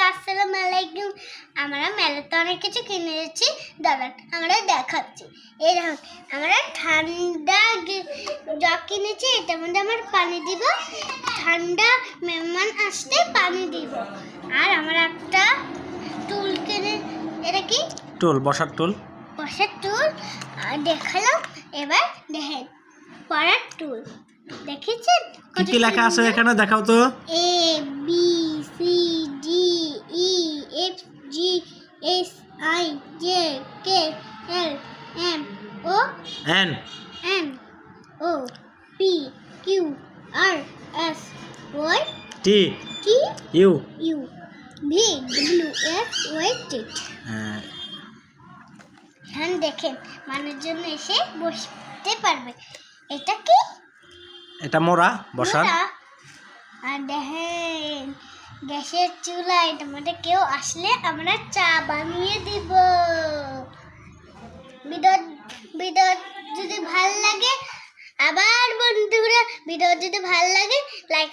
আসসালামু আলাইকুম। আমরা মেলাতে অনেক কিছু কিনেছি, দাদা আমরা দেখাচ্ছি। এই দেখুন আমরা ঠান্ডা জগ কিনেছি, এটার মধ্যে আমরা পানি দিব, ঠান্ডা মেহমান আসতে পানি দিব। আর আমরা একটা টুল কিনে, এটা কি টুল, বসার টুল। বসার টুল দেখালাম। এবার দেখেন পড়ার টুল দেখেছেন কি কি লেখা আছে এখানে দেখাও তো। A B C D E F G H I J K L M N O P Q R S Y T T U U V W X Y Z। এখন দেখেন মানুষজন এসে বসতে পারবে। এটা কি? এটা মোড়া বসার। আর দেখেন গ্যাসের চুলা, এটার মধ্যে কেউ আসলে আমরা চা বানিয়ে দিব। ভিডিও যদি ভাল লাগে, আবার বন্ধুরা ভিডিও যদি ভাল লাগে লাইক